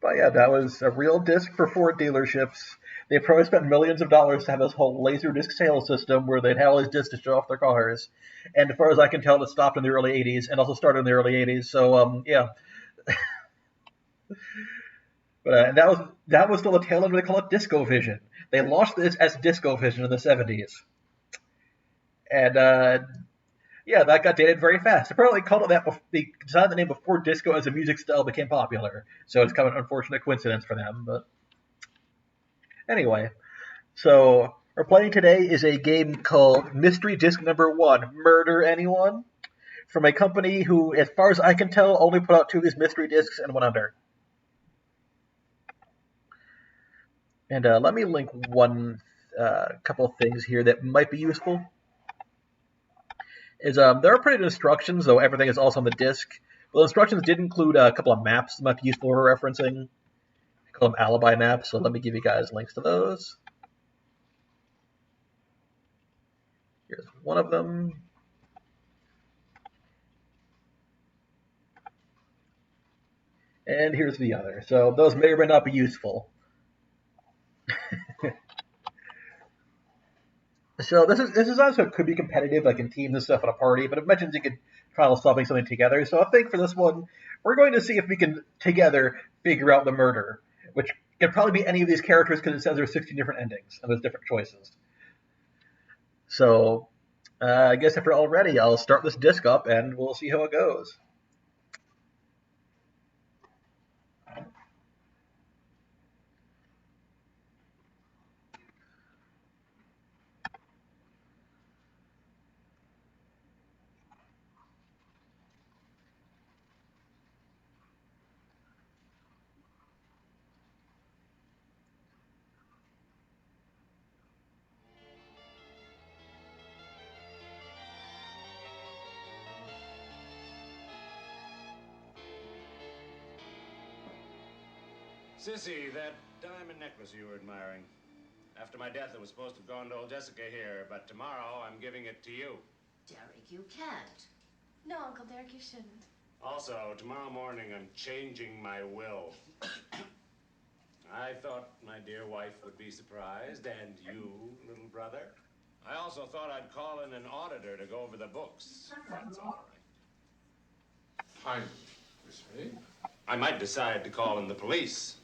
But yeah, that was a real disc for Ford dealerships. They probably spent millions of dollars to have this whole laser disc sales system where they'd have all these discs to show off their cars. And as far as I can tell, it stopped in the early '80s and also started in the early '80s. So yeah, but and that was still the tail end. They call it Disco Vision. They launched this as Disco Vision in the '70s, and yeah, that got dated very fast. Apparently, called it that. They designed the name before disco as a music style became popular. So it's kind of an unfortunate coincidence for them. But anyway, so our playing today is a game called Mystery Disc Number One: Murder Anyone, from a company who, as far as I can tell, only put out two of these mystery discs and went under. And let me link one couple of things here that might be useful. There are printed instructions, though everything is also on the disc. But the instructions did include a couple of maps that might be useful for referencing. I call them alibi maps, so let me give you guys links to those. Here's one of them. And here's the other. So those may or may not be useful. So this is also could be competitive, like in teams and stuff at a party, but it mentions you could try solving something together. So I think for this one, we're going to see if we can together figure out the murder, which can probably be any of these characters because it says there's 16 different endings and there's different choices. So I guess if you're all ready, I'll start this disc up and we'll see how it goes. Sissy, that diamond necklace you were admiring. After my death, it was supposed to have gone to old Jessica here, but tomorrow I'm giving it to you. Derek, you can't. No, Uncle Derek, you shouldn't. Also, tomorrow morning I'm changing my will. I thought my dear wife would be surprised, and you, little brother. I also thought I'd call in an auditor to go over the books. That's all right. Hi, Miss May. I might decide to call in the police,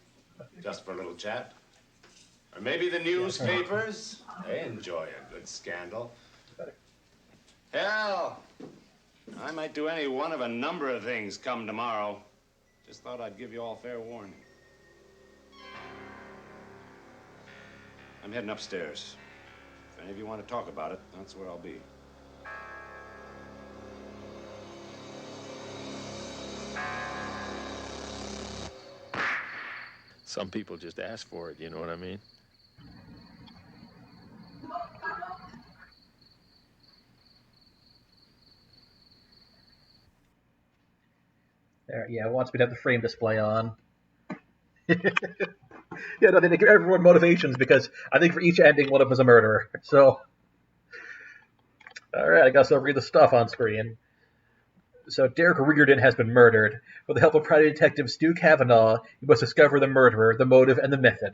just for a little chat. Or maybe the newspapers. They enjoy a good scandal. Hell, I might do any one of a number of things come tomorrow. Just thought I'd give you all fair warning. I'm heading upstairs. If any of you want to talk about it, that's where I'll be. Some people just ask for it, you know what I mean? There, yeah, it wants me to have the frame display on. Yeah, no, they give everyone motivations because I think for each ending, one of them is a murderer. So, all right, I guess I'll read the stuff on screen. So, Derek Reardon has been murdered. With the help of private detective Stu Kavanaugh, you must discover the murderer, the motive, and the method.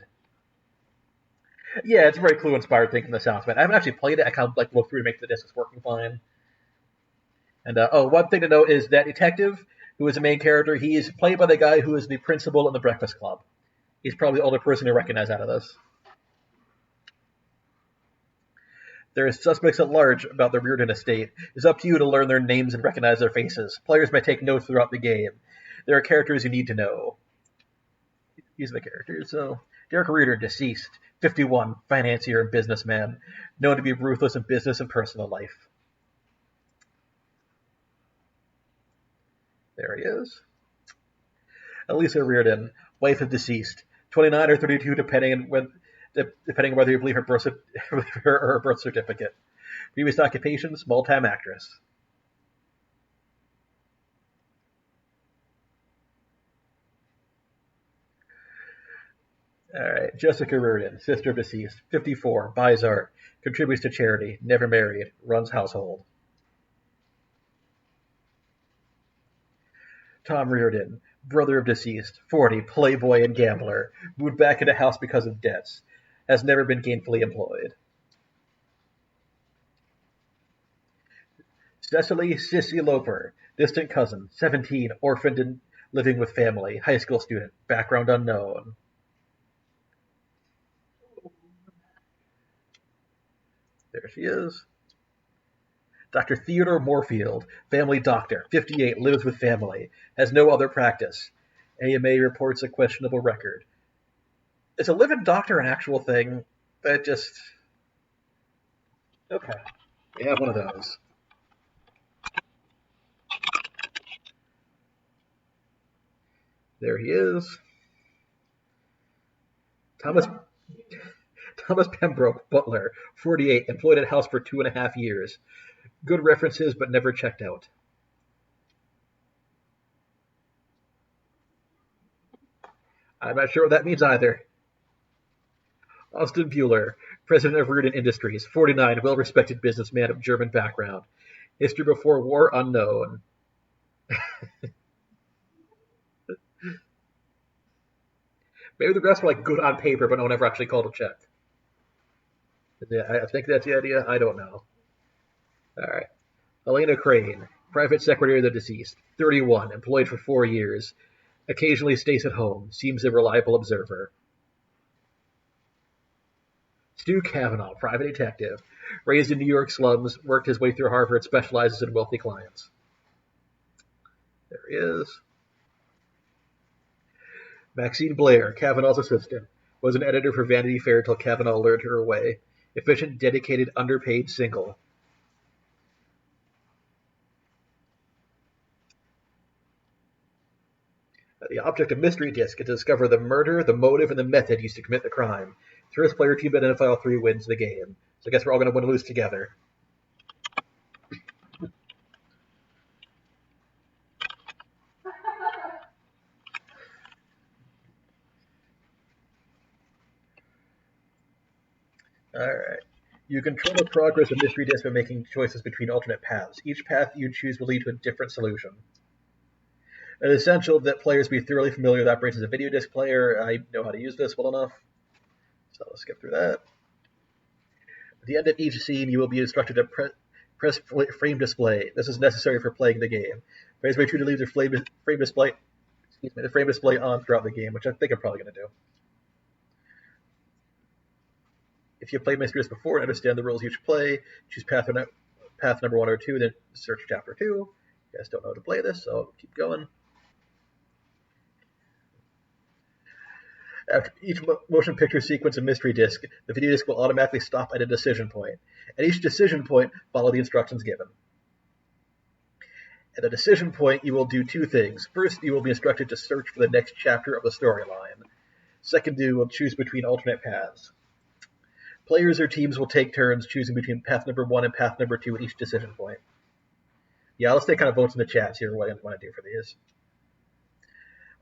Yeah, it's a very clue-inspired thing from the sounds, man. I haven't actually played it. I kind of like looked through to make the disc is working fine. And one thing to note is that detective, who is the main character, he is played by the guy who is the principal in the Breakfast Club. He's probably the only person to recognize out of this. There are suspects at large about the Reardon estate. It's up to you to learn their names and recognize their faces. Players may take notes throughout the game. There are characters you need to know. These are the characters. So, Derek Reardon, deceased, 51, financier and businessman, known to be ruthless in business and personal life. There he is. Elisa Reardon, wife of deceased, 29 or 32, depending on whether you believe her birth certificate. Previous occupation, small-time actress. All right. Jessica Reardon, sister of deceased, 54, buys art, contributes to charity, never married, runs household. Tom Reardon, brother of deceased, 40, playboy and gambler, moved back into house because of debts, has never been gainfully employed. Cecily Sissy Loper, distant cousin, 17, orphaned and living with family, high school student, background unknown. There she is. Dr. Theodore Moorfield, family doctor, 58, lives with family, has no other practice. AMA reports a questionable record. Is a live-in doctor an actual thing? That just... Okay. We have one of those. There he is. Thomas Pembroke, butler, 48, employed at house for 2.5 years. Good references, but never checked out. I'm not sure what that means either. Austin Bueller, president of Reardon Industries, 49, well-respected businessman of German background. History before war unknown. Maybe the rest were like good on paper, but no one ever actually called a check. Yeah, I think that's the idea. I don't know. All right. Elena Crane, private secretary of the deceased, 31, employed for 4 years. Occasionally stays at home, seems a reliable observer. Stu Kavanaugh, private detective, raised in New York slums, worked his way through Harvard, specializes in wealthy clients. There he is. Maxine Blair, Kavanaugh's assistant, was an editor for Vanity Fair till Kavanaugh lured her away. Efficient, dedicated, underpaid, single. The object of MysteryDisc is to discover the murder, the motive, and the method used to commit the crime. The first player to identify all three wins the game. So I guess we're all going to win or lose together. Alright. You control the progress of MysteryDisc by making choices between alternate paths. Each path you choose will lead to a different solution. It is essential that players be thoroughly familiar with operations as a video disc player. I know how to use this well enough. So let's skip through that. At the end of each scene, you will be instructed to press frame display. This is necessary for playing the game. Players may choose to leave their frame display on throughout the game, which I think I'm probably going to do. If you played MysteryDisc before and understand the rules you should play, choose path number 1 or 2, then search chapter 2. You guys don't know how to play this, so keep going. After each motion picture sequence in MysteryDisc, the video disc will automatically stop at a decision point. At each decision point, follow the instructions given. At the decision point, you will do two things. First, you will be instructed to search for the next chapter of the storyline. Second, you will choose between alternate paths. Players or teams will take turns choosing between path number 1 and path number 2 at each decision point. Yeah, let's take kind of votes in the chats here what I want to do for these.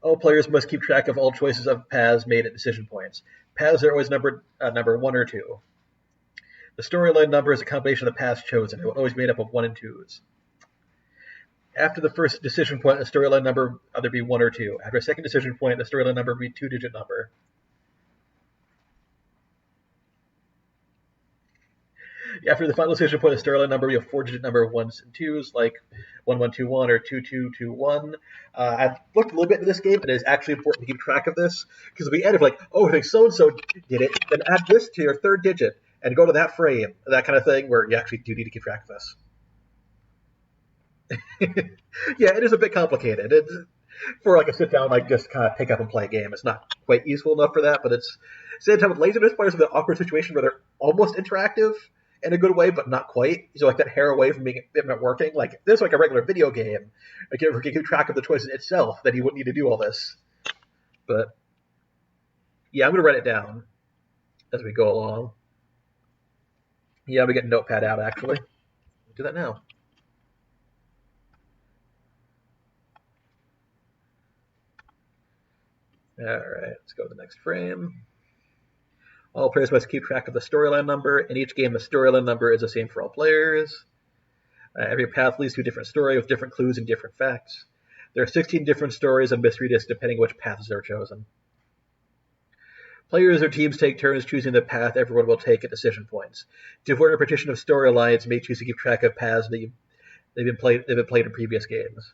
All players must keep track of all choices of paths made at decision points. Paths are always numbered number 1 or 2. The storyline number is a combination of the paths chosen. It will always be made up of 1 and 2s. After the first decision point, the storyline number will either be 1 or 2. After a second decision point, the storyline number will be a 2-digit number. After the final decision point, the storyline number will be a 4-digit number of 1s and 2s, like 1121 or 2221. I've looked a little bit into this game, and it is actually important to keep track of this, because if we add like, oh, I think so-and-so did it, then add this to your third digit, and go to that frame, that kind of thing, where you actually do need to keep track of this. Yeah, it is a bit complicated. For like a sit down, like just kind of pick up and play a game, it's not quite useful enough for that. But it's same time with Laserdisc players in an awkward situation where they're almost interactive in a good way, but not quite. So like that hair away from being not working. Like this, like a regular video game, like if you can keep track of the choices itself, then you wouldn't need to do all this. But yeah, I'm gonna write it down as we go along. Yeah, we get a notepad out actually. Do that now. All right, let's go to the next frame. All players must keep track of the storyline number. In each game, the storyline number is the same for all players. Every path leads to a different story with different clues and different facts. There are 16 different stories on MysteryDisc depending which paths are chosen. Players or teams take turns choosing the path everyone will take at decision points. To avoid repetition of storylines, may choose to keep track of paths that they've been played in previous games.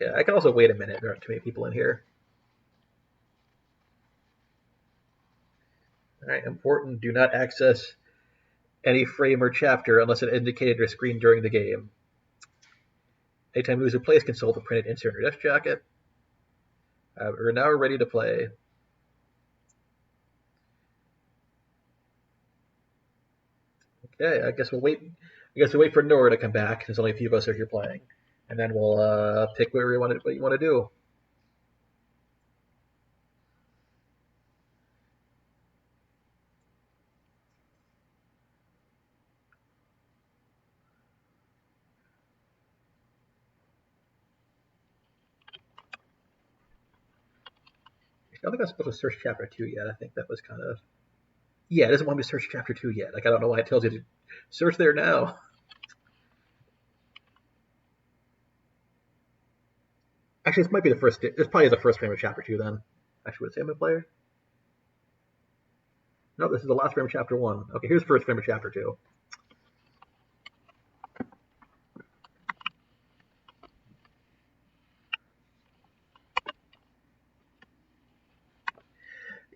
Yeah, I can also wait a minute. There aren't too many people in here. All right, important. Do not access any frame or chapter unless it indicated or screen during the game. Anytime you lose a place, consult the printed insert in your desk jacket. We're now ready to play. Okay, I guess we'll wait for Nora to come back. There's only a few of us are here playing, and then we'll pick what you want to do. I don't think I'm supposed to search chapter 2 yet. I think that was kind of... Yeah, it doesn't want me to search chapter 2 yet. Like, I don't know why it tells you to search there now. Actually, this might be the first... This probably is the first frame of chapter 2, then. Actually, would it say I'm a player? No, this is the last frame of chapter 1. Okay, here's the first frame of chapter 2.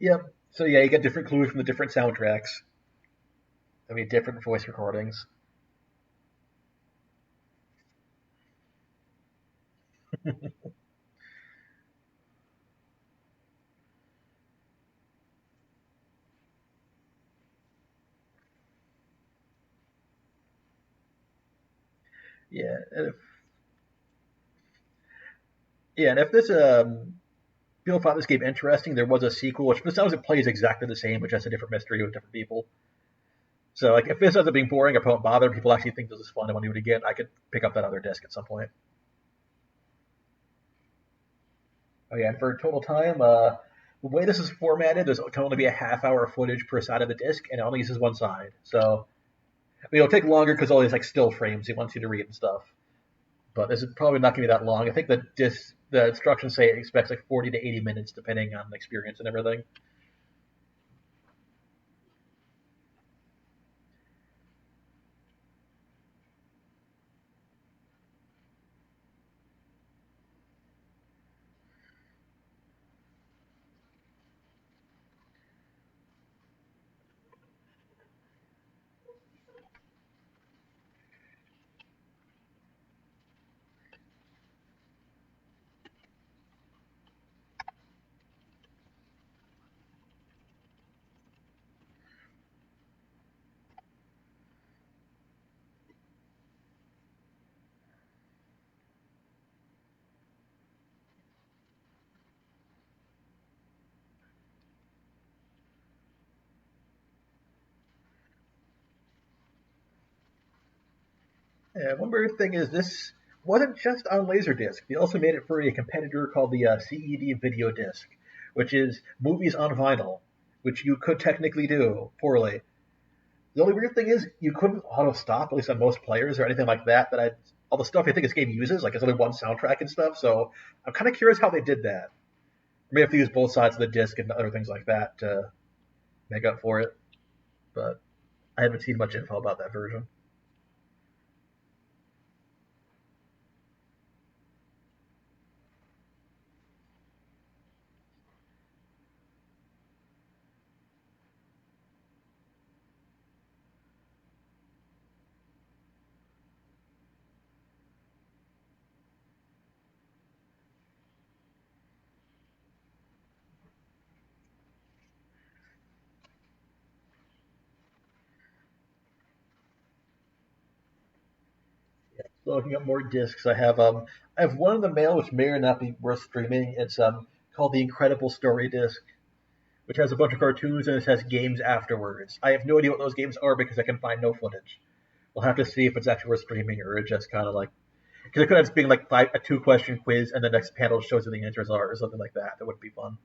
Yep. So yeah, you get different clues from the different soundtracks. I mean, different voice recordings. Yeah. And if this people found this game interesting, there was a sequel, which besides it plays exactly the same, which has a different mystery with different people. So like, if this ends up being boring or don't bother, people actually think this is fun and want to do it again, I could pick up that other disc at some point. Oh yeah, and for total time, the way this is formatted, there's can only be a half-hour footage per side of the disc, and it only uses one side. So I mean, it'll take longer because all these like still frames he wants you to read and stuff. But this is probably not going to be that long. I think the instructions say it expects like 40 to 80 minutes depending on the experience and everything. One weird thing is this wasn't just on Laserdisc. They also made it for a competitor called the CED Video Disc, which is movies on vinyl, which you could technically do poorly. The only weird thing is you couldn't auto stop, at least on most players or anything like that. All the stuff I think this game uses, like it's only one soundtrack and stuff. So I'm kind of curious how they did that. May have to use both sides of the disc and other things like that to make up for it. But I haven't seen much info about that version. So looking at more discs, I have one in the mail which may or not be worth streaming. It's called the Incredible Story disc, which has a bunch of cartoons and it has games afterwards. I have no idea what those games are because I can find no footage. We'll have to see if it's actually worth streaming or it's just kind of like Because it could have been like a 2-question quiz, and the next panel shows you the answers are, or something like that. That would be fun.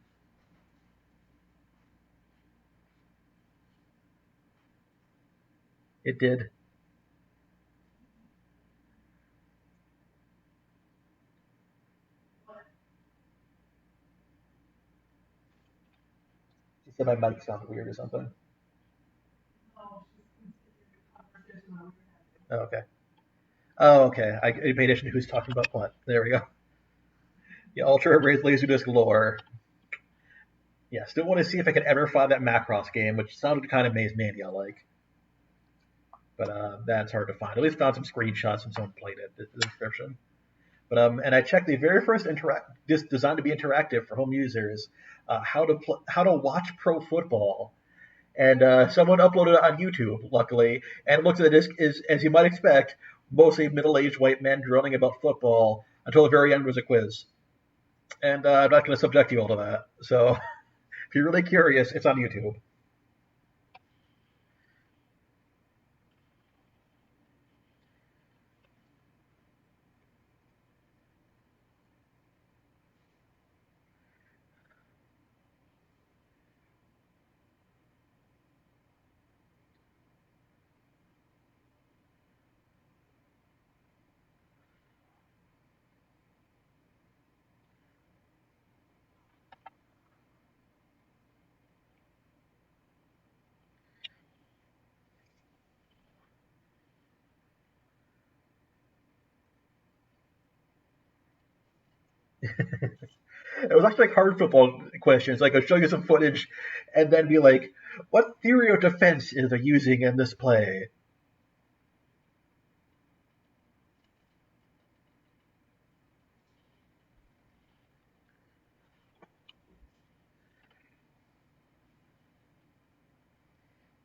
It did. She said my mic sounded weird or something. Oh, okay. Oh, okay. I paid attention to who's talking about what. There we go. Yeah, Ultra Raised Laserdisc lore. Yeah, still want to see if I can ever find that Macross game, which sounded kind of Maze Mania like. But that's hard to find. At least found some screenshots and someone played it. The description. But and I checked the very first disc designed to be interactive for home users, how to watch pro football, and someone uploaded it on YouTube, luckily, and it looks at the disc is, as you might expect, mostly middle-aged white men droning about football until the very end was a quiz. And I'm not going to subject you all to that. So if you're really curious, it's on YouTube. It was actually like hard football questions. Like I'll show you some footage, and then be like, "What theory of defense is they using in this play?"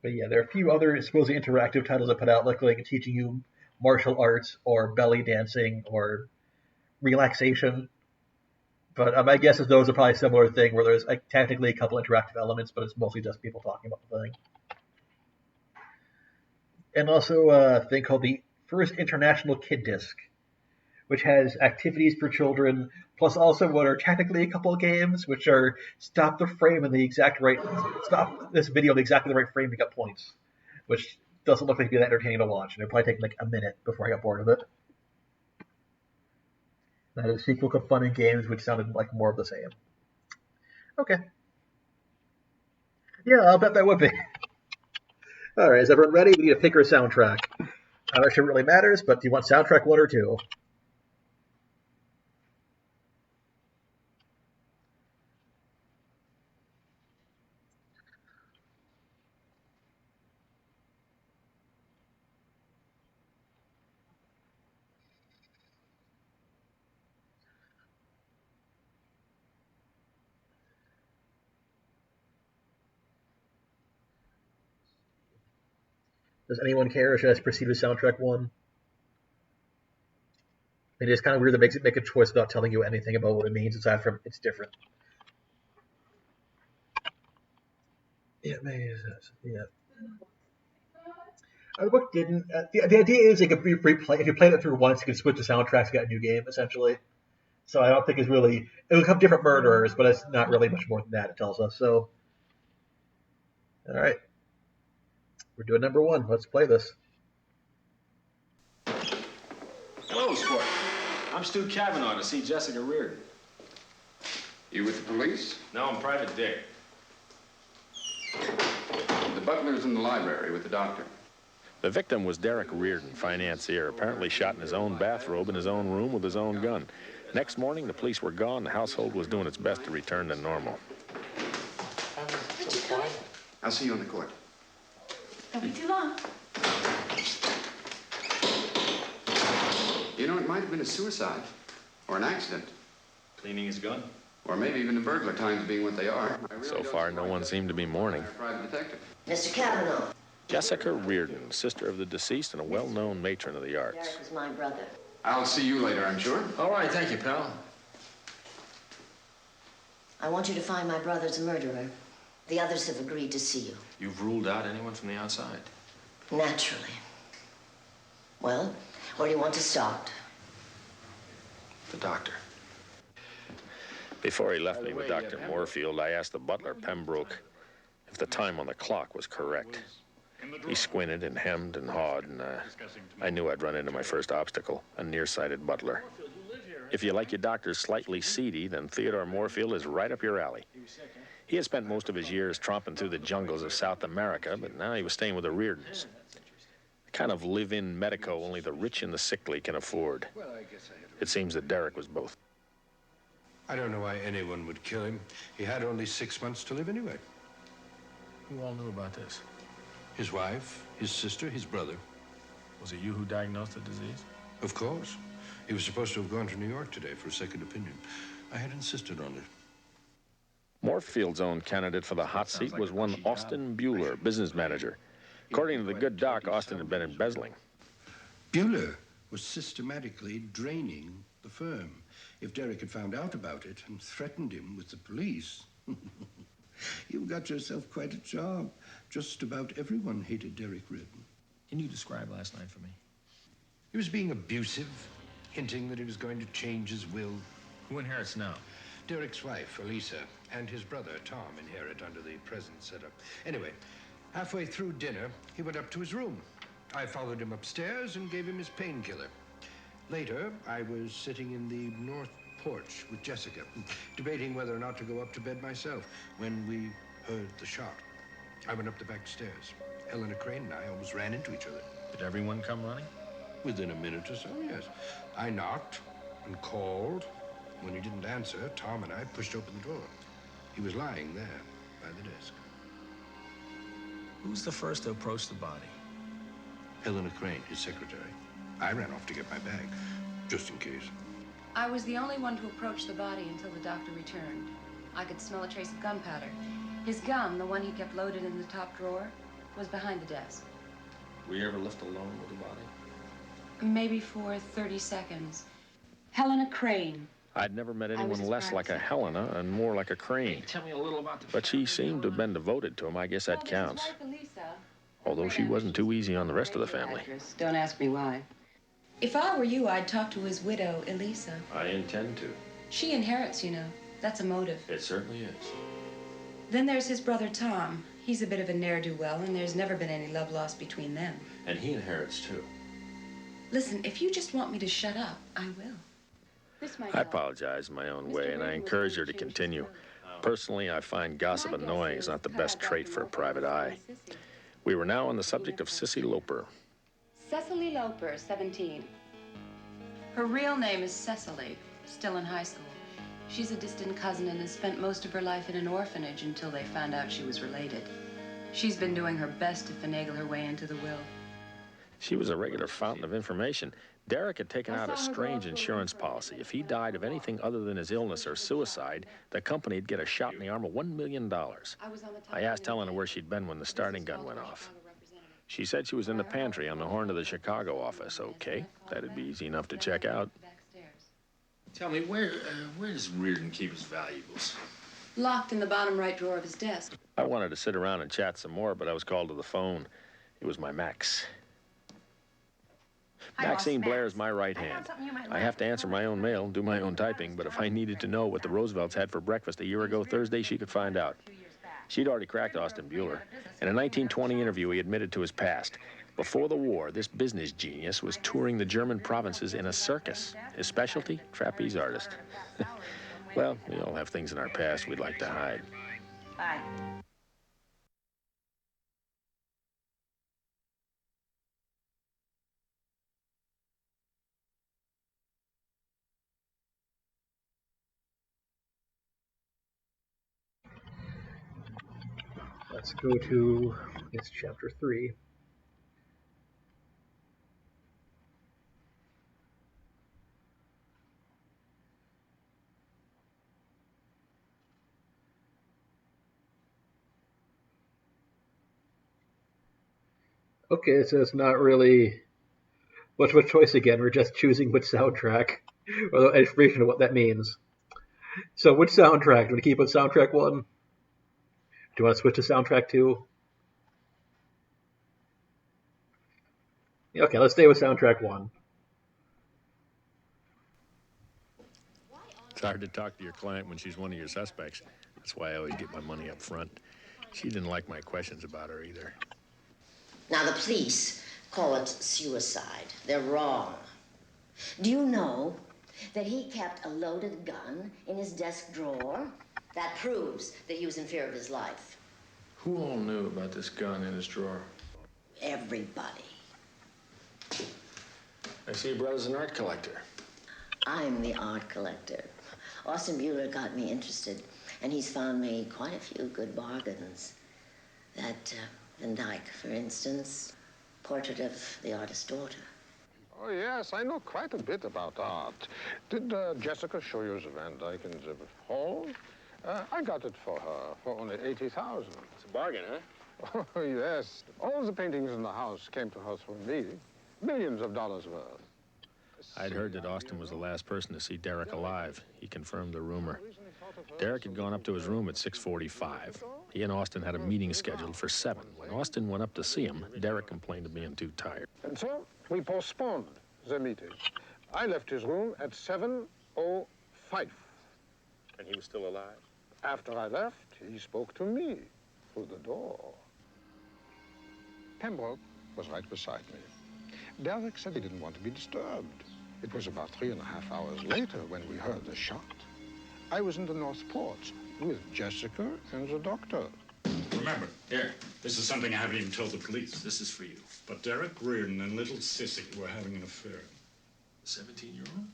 But yeah, there are a few other supposedly interactive titles I put out, like teaching you martial arts or belly dancing or relaxation. But my guess is those are probably a similar thing where there's like technically a couple interactive elements, but it's mostly just people talking about the thing. And also a thing called the First International Kid Disc, which has activities for children, plus also what are technically a couple of games, which are stop the frame in the exact right, stop this video in exactly the right frame to get points, which doesn't look like it'd be that entertaining to watch, and it'd probably take like a minute before I got bored of it. That is a sequel to Fun and Games, which sounded like more of the same. Okay. Yeah, I'll bet that would be. All right, is everyone ready? We need a pick or a soundtrack. I'm not sure it really matters, but do you want soundtrack 1 or 2? Does anyone care, or should I proceed with soundtrack 1? It is kind of weird that make a choice without telling you anything about what it means aside from it's different. Yeah, yeah. The book didn't. The idea is it could be replay. If you played it through once, you can switch the soundtracks, get a new game essentially. So I don't think it's really. It will have different murderers, but it's not really much more than that. It tells us. So, all right, we're doing number 1. Let's play this. Hello, Sport. I'm Stu Kavanaugh to see Jessica Reardon. You with the police? No, I'm Private Dick. The butler's in the library with the doctor. The victim was Derek Reardon, financier, apparently shot in his own bathrobe in his own room with his own gun. Next morning, the police were gone. The household was doing its best to return to normal. I'll see you on the court. Don't be too long. You know, it might have been a suicide or an accident. Cleaning his gun? Or maybe even a burglar, times being what they are. So far, no one seemed to be mourning. Private detective. Mr. Kavanaugh. Jessica Reardon, sister of the deceased and a well-known matron of the arts. Derek was my brother. I'll see you later, I'm sure. All right, thank you, pal. I want you to find my brother's murderer. The others have agreed to see you. You've ruled out anyone from the outside? Naturally. Well, where do you want to start? The doctor. Before he left me with Dr. Moorfield, I asked the butler, Pembroke, if the time on the clock was correct. He squinted and hemmed and hawed, and I knew I'd run into my first obstacle, a nearsighted butler. If you like your doctors slightly seedy, then Theodore Moorfield is right up your alley. He had spent most of his years tromping through the jungles of South America, but now he was staying with the Reardons. The kind of live-in medico only the rich and the sickly can afford. It seems that Derek was both. I don't know why anyone would kill him. He had only 6 months to live anyway. Who all knew about this? His wife, his sister, his brother. Was it you who diagnosed the disease? Of course. He was supposed to have gone to New York today for a second opinion. I had insisted on it. Moorfield's own candidate for the hot seat was one Austin Bueller, business manager. According to the good doc, Austin had been embezzling. Bueller was systematically draining the firm. If Derek had found out about it and threatened him with the police, you've got yourself quite a job. Just about everyone hated Derek Reardon. Can you describe last night for me? He was being abusive, hinting that he was going to change his will. Who inherits now? Derek's wife, Elisa, and his brother, Tom, inherit under the present setup. Anyway, halfway through dinner, he went up to his room. I followed him upstairs and gave him his painkiller. Later, I was sitting in the north porch with Jessica, debating whether or not to go up to bed myself, when we heard the shot. I went up the back stairs. Helena Crane and I almost ran into each other. Did everyone come running? Within a minute or so, yes. I knocked and called. When he didn't answer, Tom and I pushed open the door. He was lying there by the desk. Who was the first to approach the body? Helena Crane, his secretary. I ran off to get my bag, just in case. I was the only one to approach the body until the doctor returned. I could smell a trace of gunpowder. His gun, the one he kept loaded in the top drawer, was behind the desk. Were you ever left alone with the body? Maybe for 30 seconds. Helena Crane. I'd never met was anyone his less like a private Helena and more like a Crane. Tell me a little about the But she seemed to have been devoted to him. I guess that counts. Although she wasn't too easy on the rest of the family. Don't ask me why. If I were you, I'd talk to his widow, Elisa. I intend to. She inherits, you know. That's a motive. It certainly is. Then there's his brother, Tom. He's a bit of a ne'er-do-well, and there's never been any love lost between them. And he inherits, too. Listen, if you just want me to shut up, I will. I apologize in my own way, and I encourage her to continue. Personally, I find gossip annoying is not the best trait for a private eye. We were now on the subject of Sissy Loper. Cecily Loper, 17. Her real name is Cecily, still in high school. She's a distant cousin and has spent most of her life in an orphanage until they found out she was related. She's been doing her best to finagle her way into the will. She was a regular fountain of information. Derek had taken out a strange insurance policy. If he died of anything other than his illness or suicide, the company would get a shot in the arm of $1 million. I asked Helena where she'd been when the starting gun went off. She said she was in the pantry on the horn of the Chicago office. Okay, that'd be easy enough to check out. Tell me, where does Reardon keep his valuables? Locked in the bottom right drawer of his desk. I wanted to sit around and chat some more, but I was called to the phone. It was my Max. Maxine Blair's my right hand. I have to answer my own mail, do my own typing, but if I needed to know what the Roosevelts had for breakfast a year ago Thursday, she could find out. She'd already cracked Austin Bueller. In a 1920 interview, he admitted to his past. Before the war, this business genius was touring the German provinces in a circus. His specialty? Trapeze artist. Well, we all have things in our past we'd like to hide. Bye. Let's go to, it's chapter 3. Okay, so it's not really much of a choice again. We're just choosing which soundtrack, or the explanation of what that means. So which soundtrack? Do you want to keep with soundtrack 1? Do you want to switch to soundtrack 2? Okay, let's stay with soundtrack 1. hard to talk to your client when she's one of your suspects. That's why I always get my money up front. She didn't like my questions about her either. Now, the police call it suicide. They're wrong. Do you know that he kept a loaded gun in his desk drawer? That proves that he was in fear of his life. Who all knew about this gun in his drawer? Everybody. I see your brother's an art collector. I'm the art collector. Austin Bueller got me interested, and he's found me quite a few good bargains. That Van Dyke, for instance, portrait of the artist's daughter. Oh, yes, I know quite a bit about art. Did Jessica show you the Van Dyke in the hall? I got it for her for only $80,000. It's a bargain, huh? Oh, yes. All the paintings in the house came to her through me. Millions of dollars worth. I'd heard that Austin was the last person to see Derek alive. He confirmed the rumor. Derek had gone up to his room at 6:45. He and Austin had a meeting scheduled for 7. When Austin went up to see him, Derek complained of being too tired. And so we postponed the meeting. I left his room at 7:05. And he was still alive? After I left, he spoke to me through the door. Pembroke was right beside me. Derek said he didn't want to be disturbed. It was about 3.5 hours later when we heard the shot. I was in the North Porch with Jessica and the doctor. Remember, here, this is something I haven't even told the police. This is for you. But Derek Reardon and little Sissy were having an affair. The 17-year-old?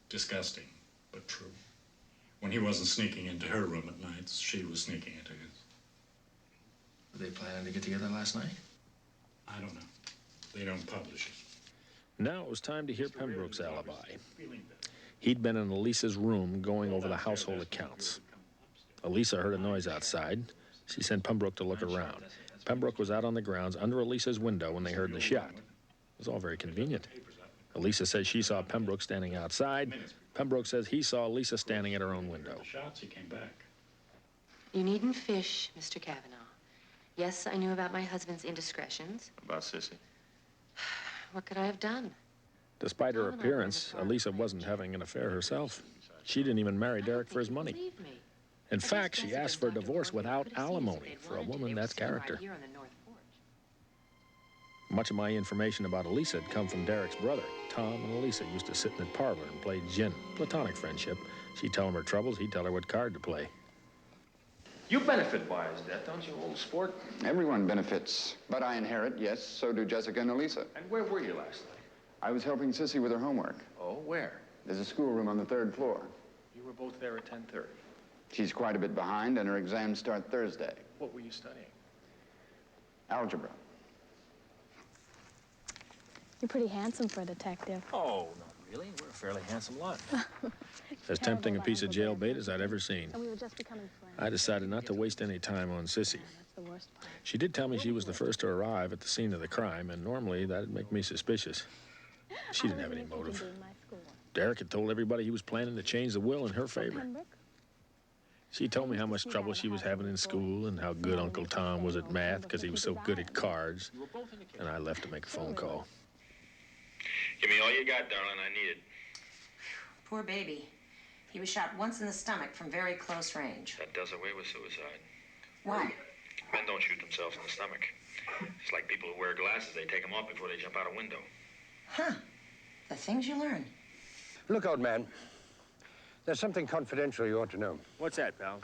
Disgusting, but true. When he wasn't sneaking into her room at nights, she was sneaking into his. Were they planning to get together last night? I don't know. They don't publish it. Now it was time to hear Pembroke's alibi. He'd been in Elisa's room going over the household accounts. Elisa heard a noise outside. She sent Pembroke to look around. Pembroke was out on the grounds under Elisa's window when they heard the shot. It was all very convenient. Elisa says she saw Pembroke standing outside. Pembroke says he saw Elisa standing at her own window. The shots, he came back. You needn't fish, Mr. Kavanaugh. Yes, I knew about my husband's indiscretions. About Sissy? What could I have done? Despite her appearance, Elisa wasn't having an affair herself. She didn't even marry Derek for his money. In fact, she asked for a divorce without alimony. For a woman, that's character. Much of my information about Elisa had come from Derek's brother. Tom and Elisa used to sit in the parlor and play gin. Platonic friendship. She'd tell him her troubles, he'd tell her what card to play. You benefit by his death, don't you, old sport? Everyone benefits. But I inherit, yes, so do Jessica and Elisa. And where were you last night? I was helping Sissy with her homework. Oh, where? There's a schoolroom on the 3rd floor. You were both there at 10:30. She's quite a bit behind, and her exams start Thursday. What were you studying? Algebra. You're pretty handsome for a detective. Oh, not really. We're a fairly handsome lot. As tempting a piece of jail bait as I'd ever seen. And we were just becoming friends. I decided not to waste any time on Sissy. That's the worst part. She did tell me she was the first to arrive at the scene of the crime, and normally that'd make me suspicious. She didn't have any motive. Derek had told everybody he was planning to change the will in her favor. She told me how much trouble she was having in school and how good Uncle Tom was at math because he was so good at cards. And I left to make a phone call. Give me all you got, darling. I need it. Poor baby. He was shot once in the stomach from very close range. That does away with suicide. Why? Men don't shoot themselves in the stomach. It's like people who wear glasses. They take them off before they jump out a window. Huh. The things you learn. Look, old man. There's something confidential you ought to know. What's that, pal?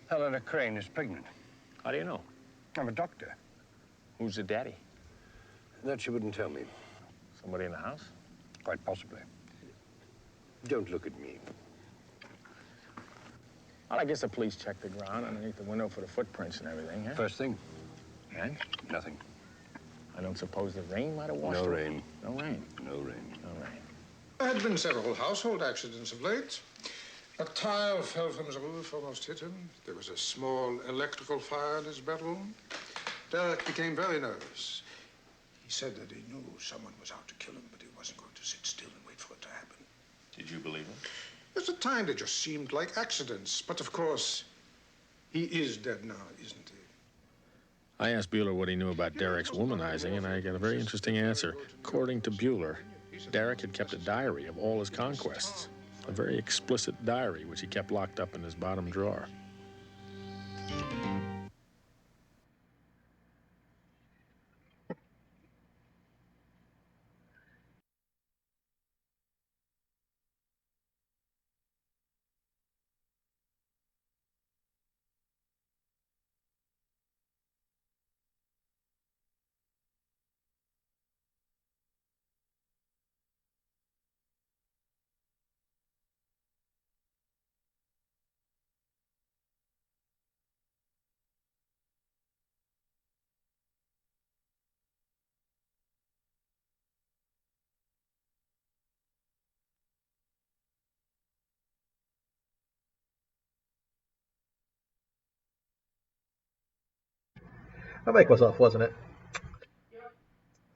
Helena Crane is pregnant. How do you know? I'm a doctor. Who's the daddy? That she wouldn't tell me. Somebody in the house? Quite possibly. Don't look at me. Well, I guess the police checked the ground underneath the window for the footprints and everything, huh? First thing. And? Nothing. I don't suppose the rain might have washed No it? rain. No rain? No rain. No rain. There had been several household accidents of late. A tile fell from the roof, almost hit him. There was a small electrical fire in his bedroom. Derek became very nervous. He said that he knew someone was out to kill him, but he wasn't going to sit still and wait for it to happen. Did you believe him? At the time, they just seemed like accidents. But of course, he is dead now, isn't he? I asked Bueller what he knew about Derek's womanizing, and I got a very interesting answer. According to Bueller, Derek had kept a diary of all his conquests. a very explicit diary which he kept locked up in his bottom drawer. I make myself, wasn't it?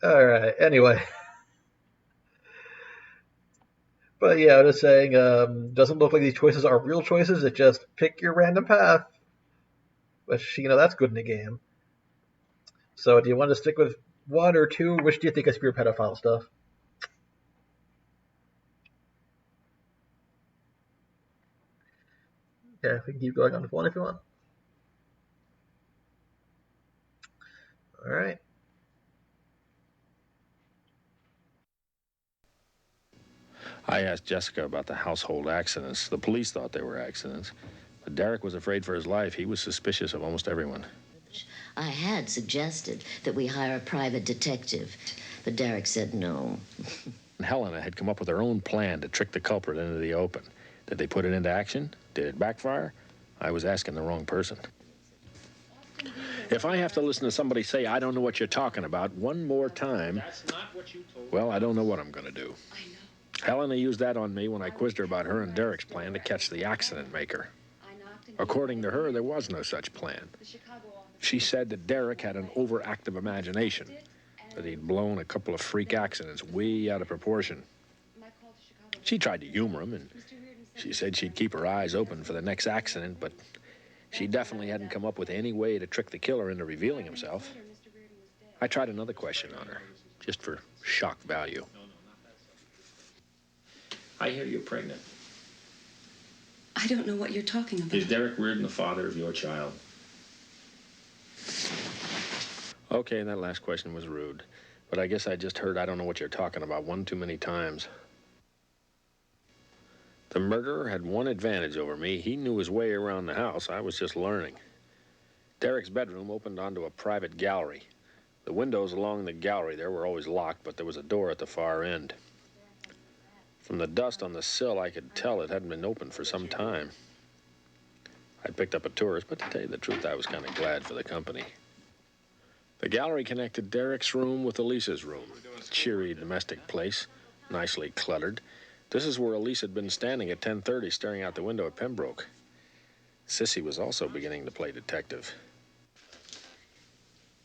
All right. Anyway, but yeah, I'm just saying, doesn't look like these choices are real choices. It just pick your random path, which that's good in the game. So, do you want to stick with one or two? Which do you think is pure pedophile stuff? Yeah, we can keep going on with one if you want. All right. I asked Jessica about the household accidents. The police thought they were accidents, but Derek was afraid for his life. He was suspicious of almost everyone. I had suggested that we hire a private detective, but Derek said no. Helena had come up with her own plan to trick the culprit into the open. Did they put it into action? Did it backfire? I was asking the wrong person. If I have to listen to somebody say, I don't know what you're talking about, one more time, That's not what you told me. well, I don't know what I'm going to do. Helena used that on me when I quizzed her about her and Derek's plan to catch the accident maker. According to her, there was no such plan. She said that Derek had an overactive imagination, that he'd blown a couple of freak accidents way out of proportion. She tried to humor him, and she said she'd keep her eyes open for the next accident, but she definitely hadn't come up with any way to trick the killer into revealing himself. I tried another question on her, just for shock value. I hear you're pregnant. I don't know what you're talking about. Is Derek Reardon the father of your child? Okay, that last question was rude, but I guess I just heard I don't know what you're talking about one too many times. The murderer had one advantage over me. He knew his way around the house. I was just learning. Derek's bedroom opened onto a private gallery. The windows along the gallery there were always locked, but there was a door at the far end. From the dust on the sill, I could tell it hadn't been opened for some time. I picked up a tourist, but to tell you the truth, I was kind of glad for the company. The gallery connected Derek's room with Elisa's room. A cheery domestic place, nicely cluttered. This is where Elise had been standing at 10:30, staring out the window at Pembroke. Sissy was also beginning to play detective.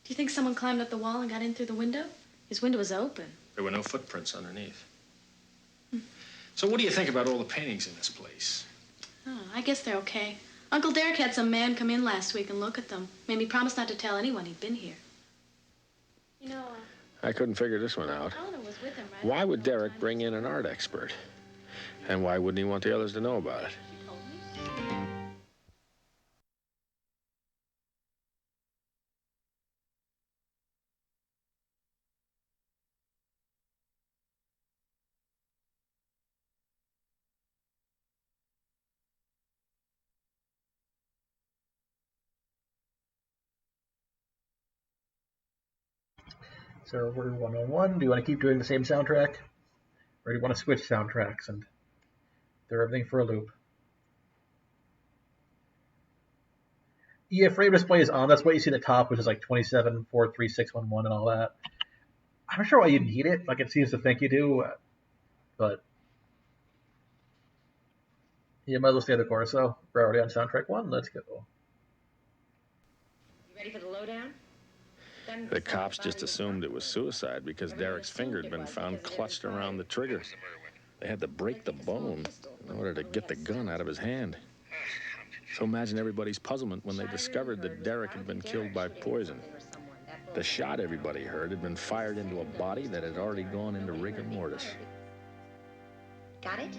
Do you think someone climbed up the wall and got in through the window? His window was open. There were no footprints underneath. So what do you think about all the paintings in this place? Oh, I guess they're okay. Uncle Derek had some man come in last week and look at them. Made me promise not to tell anyone he'd been here. You know, I couldn't figure this one out. Eleanor was with him, right? Why would Derek bring in an art expert? And why wouldn't he want the others to know about it? She told me. So we're 1-on-1. Do you want to keep doing the same soundtrack? Or do you want to switch soundtracks and throw everything for a loop? Yeah, frame display is on. That's what you see at the top, which is like 27, 4, 3, 6, 1, 1, and all that. I'm not sure why you need it. Like, it seems to think you do, but you might as well stay the course. So we're already on soundtrack 1. Let's go. You ready for the lowdown? The cops just assumed it was suicide because Derek's finger had been found clutched around the trigger. They had to break the bone in order to get the gun out of his hand. So imagine everybody's puzzlement when they discovered that Derek had been killed by poison. The shot everybody heard had been fired into a body that had already gone into rigor mortis. Got it?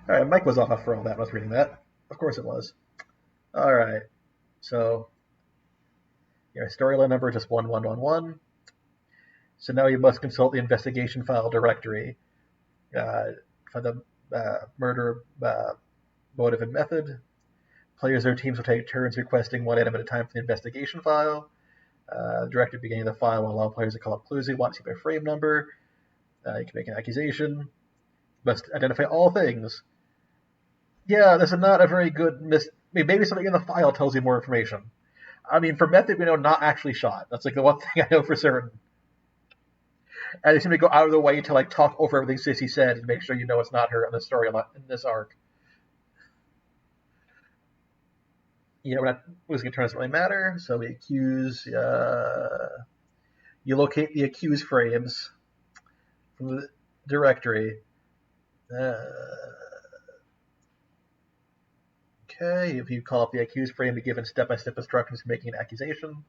All right, Mike was off for all that. I was reading that. Of course it was. All right. So your storyline number is just 1111. So now you must consult the investigation file directory for the murder motive and method. Players or teams will take turns requesting one item at a time from the investigation file. The directory beginning of the file will allow players to call up clues they want to see by frame number. You can make an accusation. You must identify all things. Yeah, this is not a very good maybe something in the file tells you more information. I mean, for method, we know not actually shot. That's like the one thing I know for certain. And they seem to go out of the way to like talk over everything Sissy said and make sure you know it's not her in the story in this arc. Yeah, we're not losing a turn doesn't really matter. So we accuse. You locate the accused frames from the directory. Okay, if you call up the accused frame, be given step-by-step instructions for making an accusation.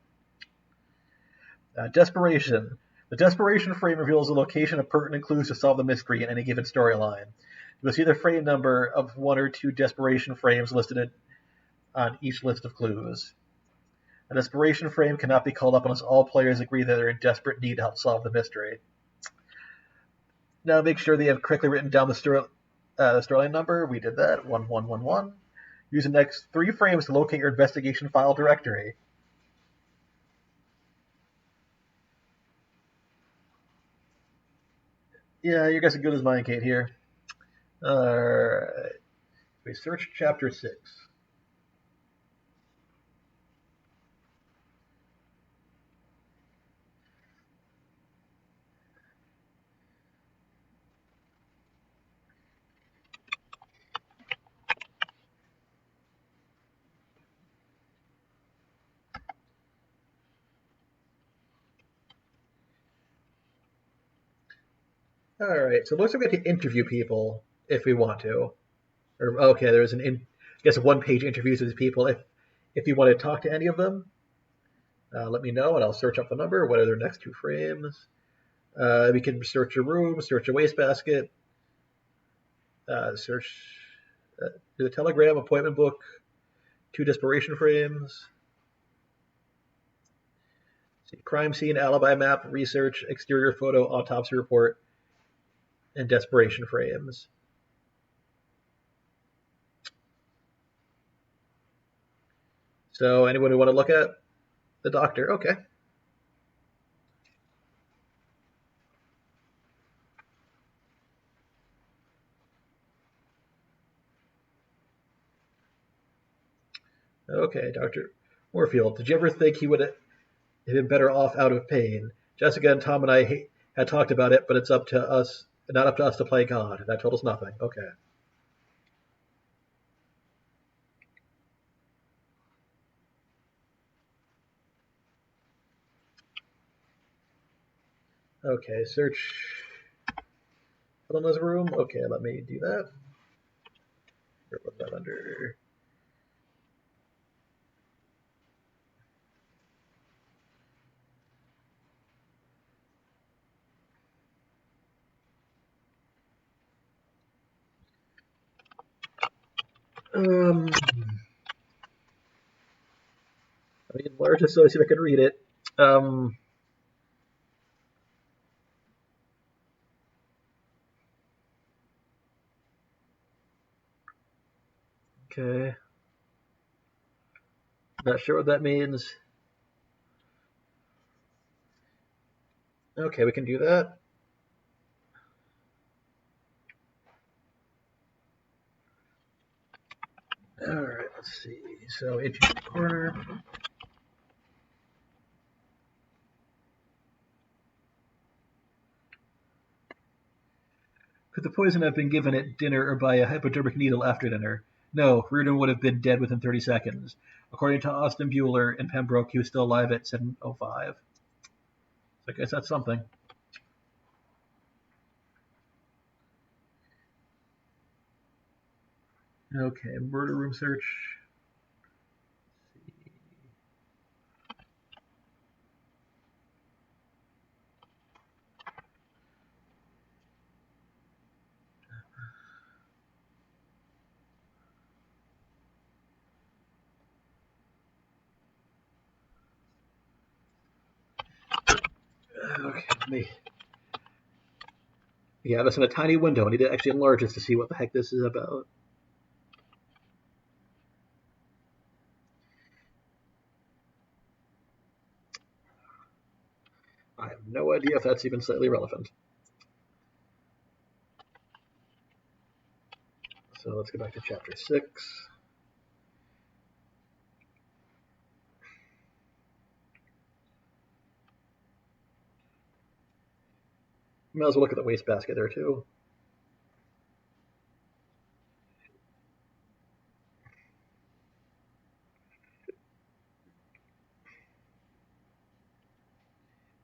Desperation. The desperation frame reveals the location of pertinent clues to solve the mystery in any given storyline. You will see the frame number of one or two desperation frames listed on each list of clues. A desperation frame cannot be called up unless all players agree that they're in desperate need to help solve the mystery. Now make sure they have correctly written down the storyline number. We did that, 1111. Use the next 3 frames to locate your investigation file directory. Yeah, you're guessing good as mine, Kate, here. Alright. We search chapter 6. Alright, so it looks like we get to interview people if we want to. Or, okay, there's I guess a one-page interviews with people. If you want to talk to any of them, let me know and I'll search up the number. What are their next 2 frames? We can search a room, search a wastebasket, search the telegram, appointment book, 2 desperation frames. See, crime scene, alibi map, research, exterior photo, autopsy report, and desperation frames. So anyone who want to look at the doctor? Okay. Okay, Dr. Moorfield, did you ever think he would have been better off out of pain? Jessica and Tom and I had talked about it, but it's up to us, not up to us to play God. That told us nothing. Okay. Okay, search Elena's room. Okay, let me do that. Put that under. I mean, large, so see if I can read it. Okay. Not sure what that means. Okay, we can do that. Alright, let's see. So, into the corner. Could the poison have been given at dinner or by a hypodermic needle after dinner? No, Reardon would have been dead within 30 seconds. According to Austin Bueller and Pembroke, he was still alive at 7:05. So I guess that's something. Okay, murder room search. Okay, yeah, that's in a tiny window. I need to actually enlarge this to see what the heck this is about. I have no idea if that's even slightly relevant. So let's go back to chapter 6. Might as well look at the wastebasket there too.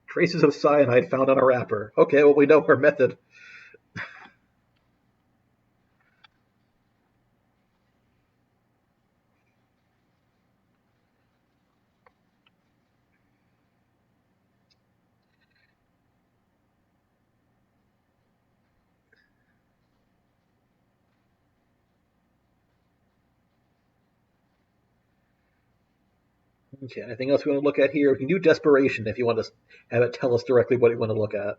Traces of cyanide found on a wrapper. Okay, well, we know her method. Okay, anything else we want to look at here? We can do desperation if you want to have it tell us directly what you want to look at.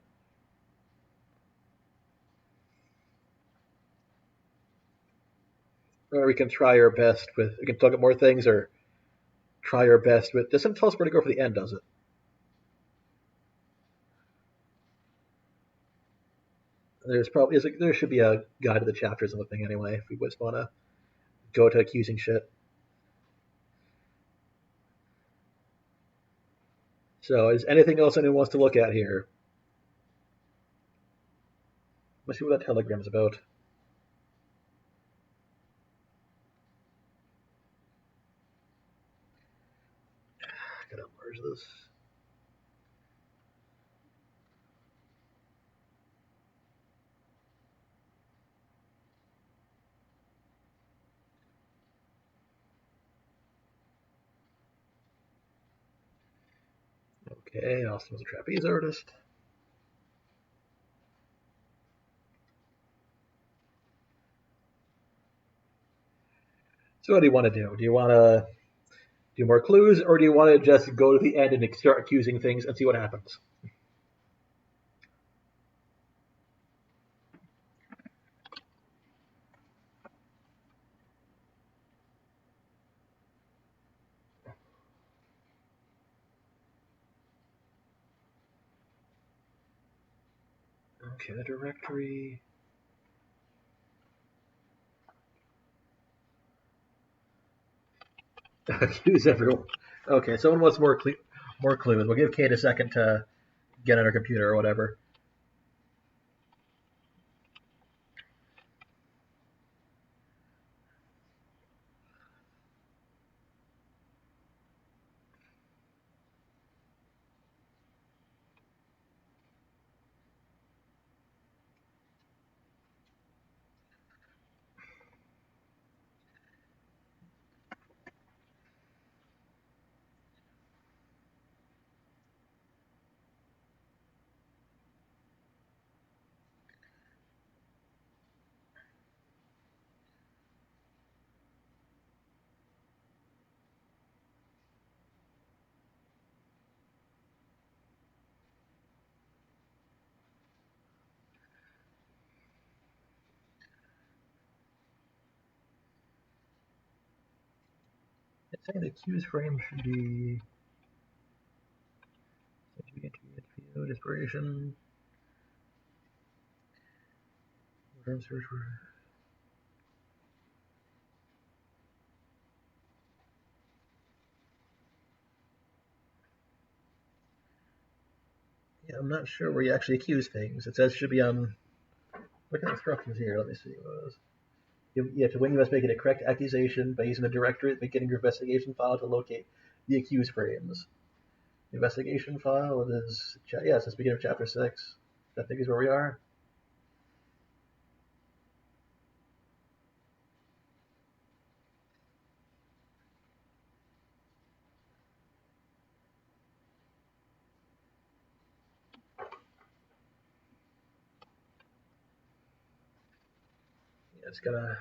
Or we can try our best with, we can look at more things or try our best with, doesn't tell us where to go for the end, does it? There should be a guide to the chapters and the thing anyway, if we just want to go to accusing shit. So is anything else anyone wants to look at here? Let's see what that telegram's about. Gotta merge this. Okay, Austin was a trapeze artist. So what do you want to do? Do you want to do more clues, or do you want to just go to the end and start accusing things and see what happens? Okay, the directory. Accuse everyone. Okay, someone wants more clues. We'll give Kate a second to get on her computer or whatever. It's saying the accused frame should be desperation. Search for. Yeah, I'm not sure where you actually accuse things. It says it should be on. Look at the instructions here. Let me see what it was. Yeah, to win, you must make it a correct accusation by using the directory at the beginning of your investigation file to locate the accused frames. The investigation file is it's the beginning of chapter 6. I think is where we are. Yeah, it's gonna.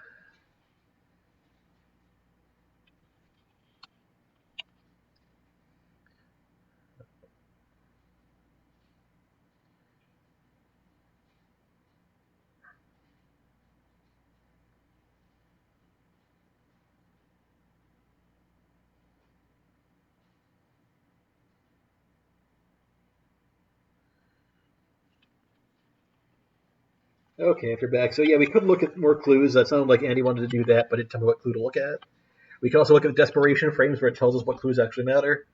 Okay, if you're back. So yeah, we could look at more clues. That sounded like Andy wanted to do that, but didn't tell me what clue to look at. We can also look at the desperation frames where it tells us what clues actually matter.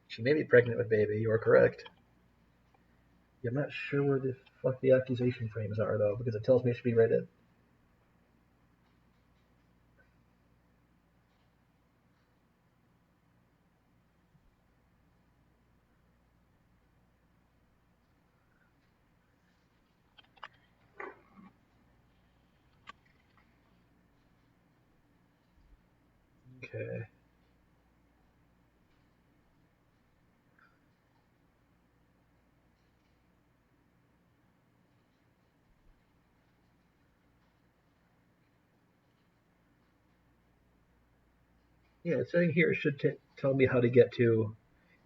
She may be pregnant with baby. You are correct. Yeah, I'm not sure where the fuck the accusation frames are though, because it tells me it should be right at. Okay. Yeah, it's saying here it should tell me how to get to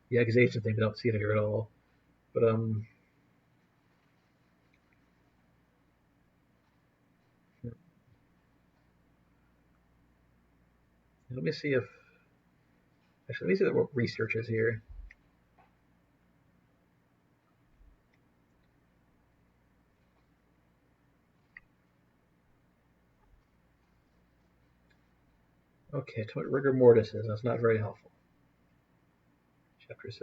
the accusation thing, but I don't see it here at all. But let me see if actually let me see what research is here. Okay, to what rigor mortis is. That's not very helpful. Chapter 6.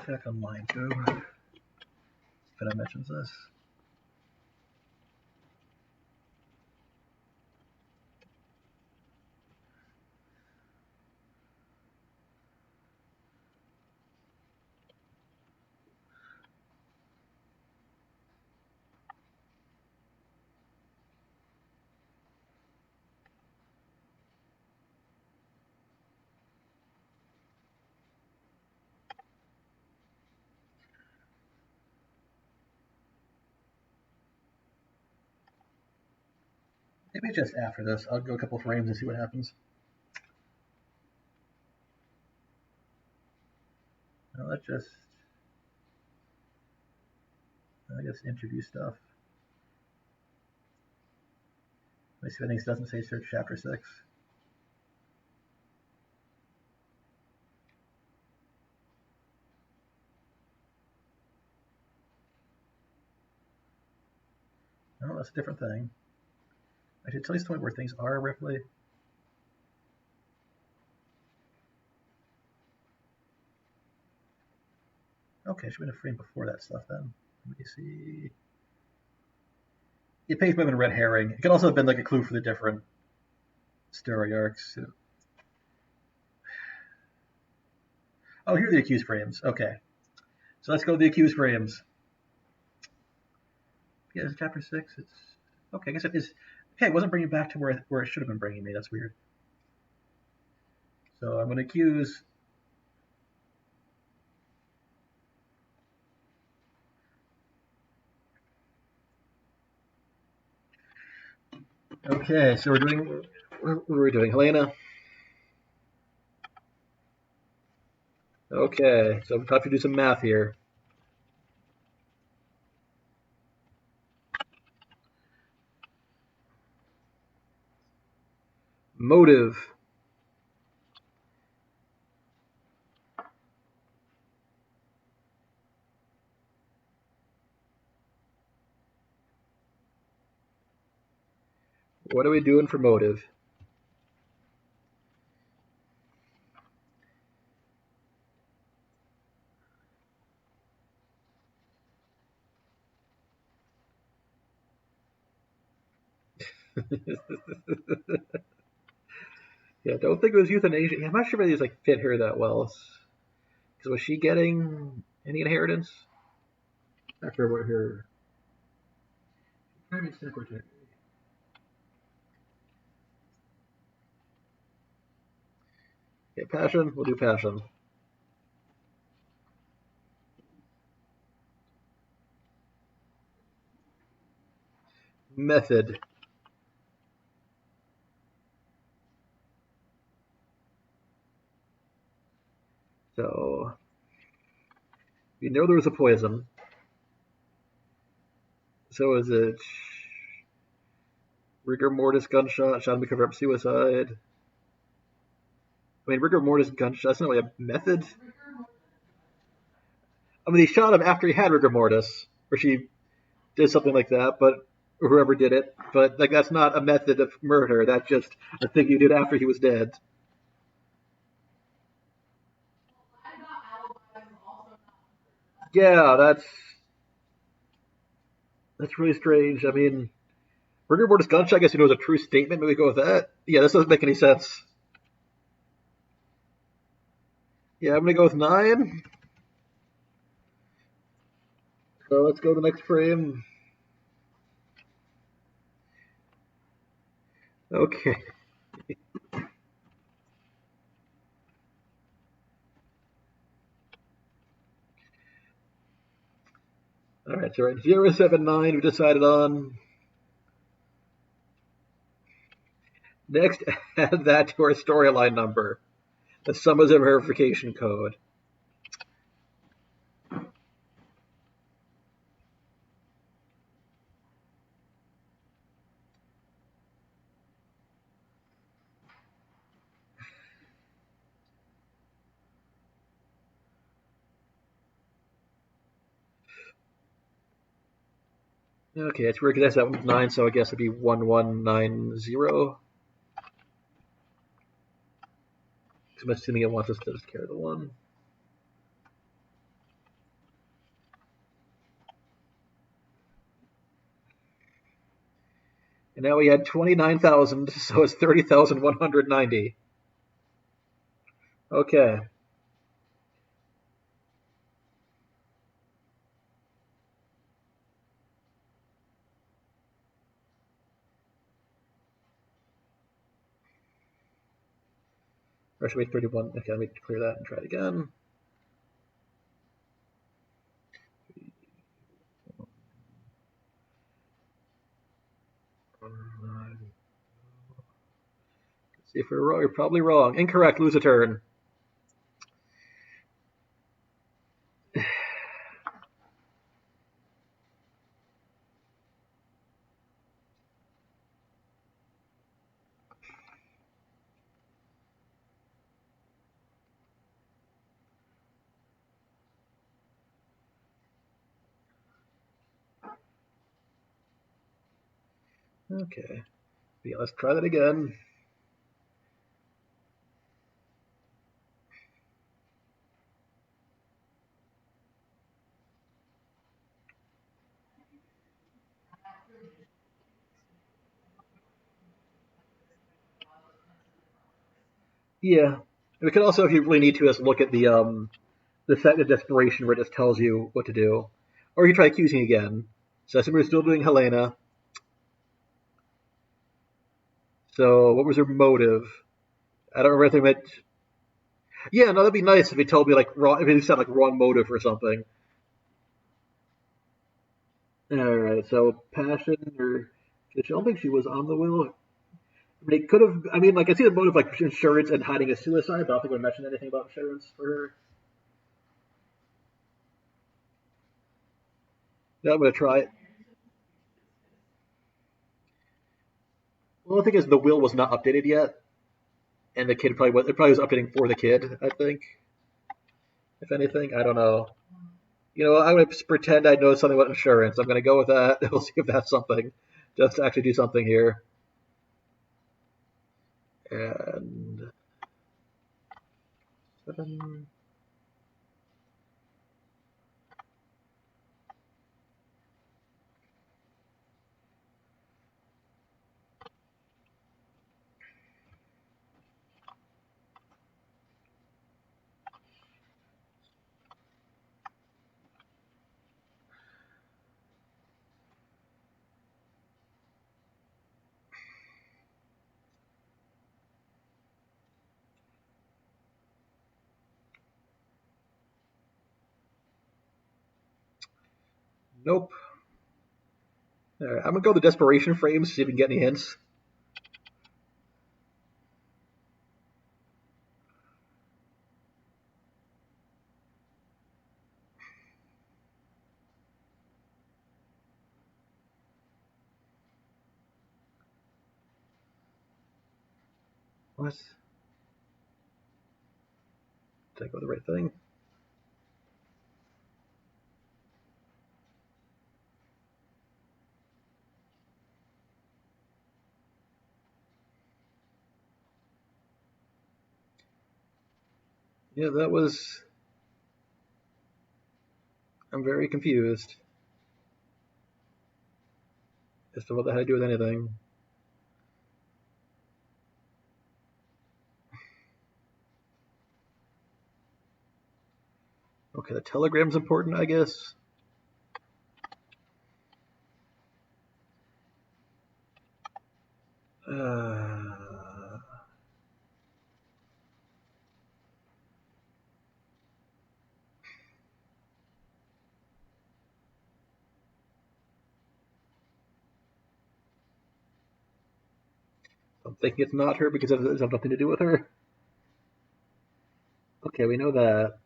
Check online too. If it mentions this. Maybe just after this. I'll go a couple frames and see what happens. Well, let's just, I guess, interview stuff. Let me see if anything doesn't say search chapter 6. No, that's a different thing. I should tell you something where things are, Ripley. Okay, should have been a frame before that stuff then. Let me see. It pays women a red herring. It could also have been like a clue for the different story arcs. Oh, here are the accused frames. Okay. So let's go to the accused frames. Yeah, it's chapter 6. It's okay, I guess it is. Okay, it wasn't bringing back to where it should have been bringing me. That's weird. So I'm going to accuse. Okay, so we're doing. What are we doing? Helena? Okay, so I'm about to do some math here. Motive. What are we doing for motive? Yeah, don't think it was euthanasia. I'm not sure if these like fit her that well. Because was she getting any inheritance? After what her Private secretary. Okay, passion. We'll do passion. Method. So we know there was a poison. So is it rigor mortis gunshot, shot him to cover up suicide? I mean, rigor mortis gunshot, that's not really a method. I mean, he shot him after he had rigor mortis, or she did something like that, but or whoever did it. But like, that's not a method of murder. That's just a thing you did after he was dead. Yeah, that's really strange. I mean, rigor mortis gunshot, I guess you know, is a true statement. Maybe go with that. Yeah, this doesn't make any sense. Yeah, I'm gonna go with 9. So let's go to the next frame. Okay. All right, so we're at 079. We decided on. Next, add that to our storyline number. The sum is a verification code. Okay, it's weird because that's that 9, so I guess it'd be 1190. I'm assuming it wants us to just carry the 1. And now we had 29,000, so it's 30,190. Okay. Or should we 31? Okay, let me clear that and try it again. See if we're wrong. You're probably wrong. Incorrect. Lose a turn. Okay. Yeah, let's try that again. Yeah. We could also, if you really need to, just look at the set of desperation where it just tells you what to do. Or you try accusing again. So I assume we're still doing Helena. So what was her motive? I don't remember anything that. Yeah, no, that'd be nice if he told me like wrong. If he said like wrong motive or something. All right, so passion or I don't think she was on the will. I mean, it could have. I mean, like I see the motive like insurance and hiding a suicide, but I don't think we mentioned anything about insurance for her. Yeah, I'm gonna try it. Well, the thing is, the will was not updated yet, and the kid probably was. It probably was updating for the kid. I think, if anything, I don't know. You know, I'm gonna pretend I know something about insurance. I'm gonna go with that. We'll see if that's something. Just to actually do something here. And 7. Nope. Alright, I'm gonna go the desperation frames, see if we can get any hints. What? Did I go the right thing? Yeah, that was... I'm very confused as to what that had to do with anything. Okay, the telegram's important, I guess. I'm thinking it's not her because it has nothing to do with her. Okay, we know that.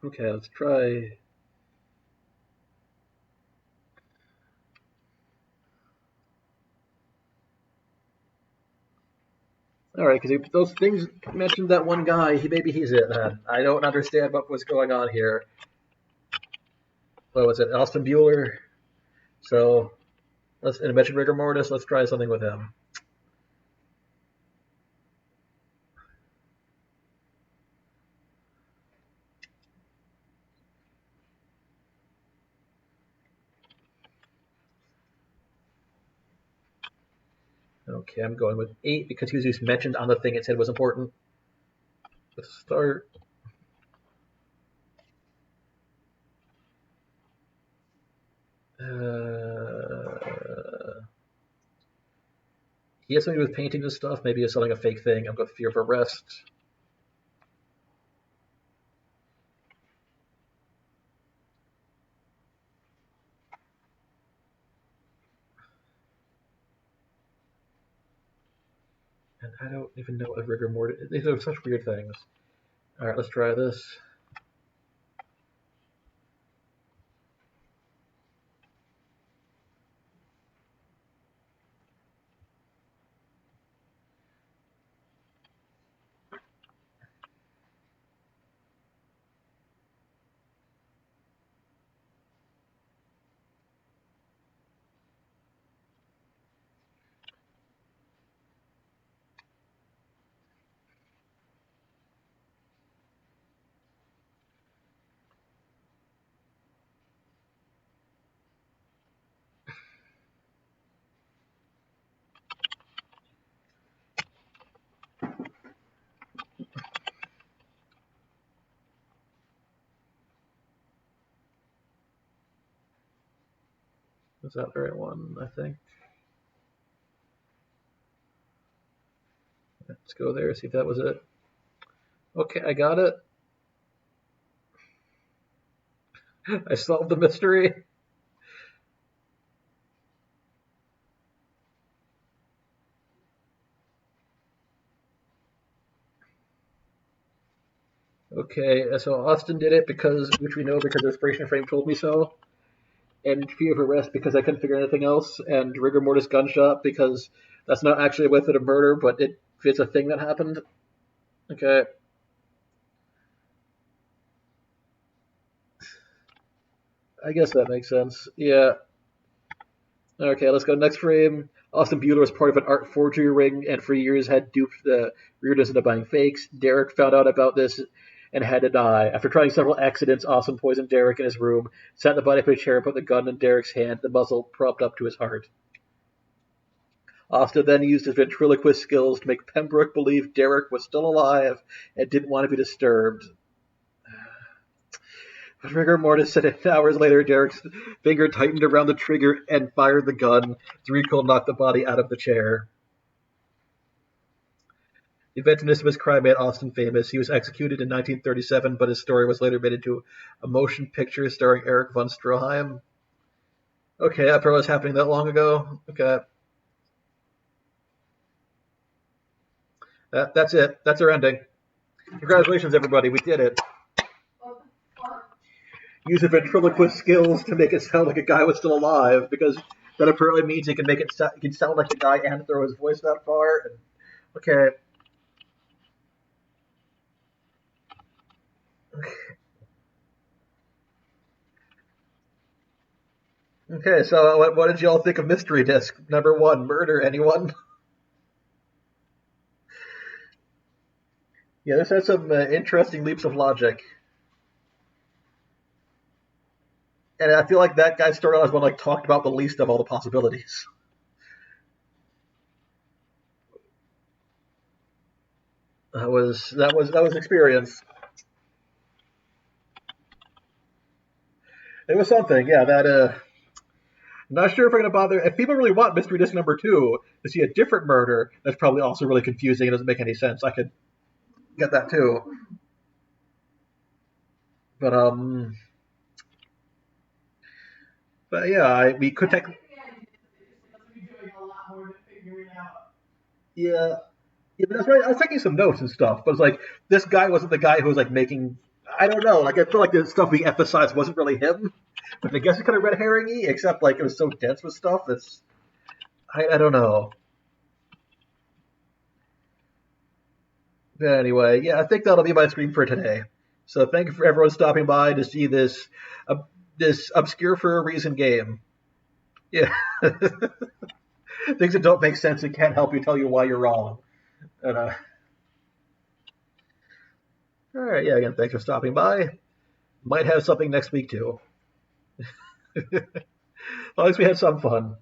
Okay, let's try. Alright, because those things mentioned that one guy, maybe he's it then. I don't understand what was going on here. What was it, Austin Bueller? So, and it mentioned Rigor Mortis, let's try something with him. Okay, I'm going with 8 because he was just mentioned on the thing it said was important. Let's start. He has something with painting and stuff. Maybe he's selling a fake thing. I'm going with Fear of Arrest. And I don't even know what Rigor Mortis. These are such weird things. Alright, let's try this. Is that the right one, I think? Let's go there, see if that was it. Okay, I got it. I solved the mystery. Okay, so Austin did it which we know because the Inspiration Frame told me so, and Fear of Arrest because I couldn't figure anything else, and Rigor Mortis Gunshot because that's not actually a method of murder, but it's a thing that happened. Okay. I guess that makes sense. Yeah. Okay, let's go next frame. Austin Bueller was part of an art forgery ring and for years had duped the readers into buying fakes. Derek found out about this and had to die. After trying several accidents, Austin poisoned Derek in his room, sat the body up in a chair and put the gun in Derek's hand, the muzzle propped up to his heart. Austin then used his ventriloquist skills to make Pembroke believe Derek was still alive and didn't want to be disturbed. But rigor mortis said 10 hours later, Derek's finger tightened around the trigger and fired the gun. The recoil knocked the body out of the chair. The inventiveness of his crime made Austin famous. He was executed in 1937, but his story was later made into a motion picture starring Eric von Stroheim. Okay, that probably was happening that long ago. Okay. That's it. That's our ending. Congratulations, everybody. We did it. Use of ventriloquist skills to make it sound like a guy was still alive, because that apparently means he can make it he can sound like the guy and throw his voice that far. Okay. Okay, so what did y'all think of Mystery Disc number 1, Murder? Anyone? Yeah, this has some interesting leaps of logic. And I feel like that guy's storyline is one talked about the least of all the possibilities. That was experience. It was something, yeah. Not sure if I'm gonna bother. If people really want Mystery Disc number 2 to see a different murder, that's probably also really confusing and doesn't make any sense. I could get that too. But yeah, we could take. Yeah, but that's right. I was taking some notes and stuff, but it's like this guy wasn't the guy who was making. I don't know. I feel like the stuff being emphasized wasn't really him. But I guess it's kind of red herringy, except it was so dense with stuff. I don't know. But anyway, yeah, I think that'll be my stream for today. So thank you for everyone stopping by to see this obscure for a reason game. Yeah. Things that don't make sense and can't help you tell you why you're wrong. And, all right, yeah, again, thanks for stopping by. Might have something next week, too. As long as we had some fun.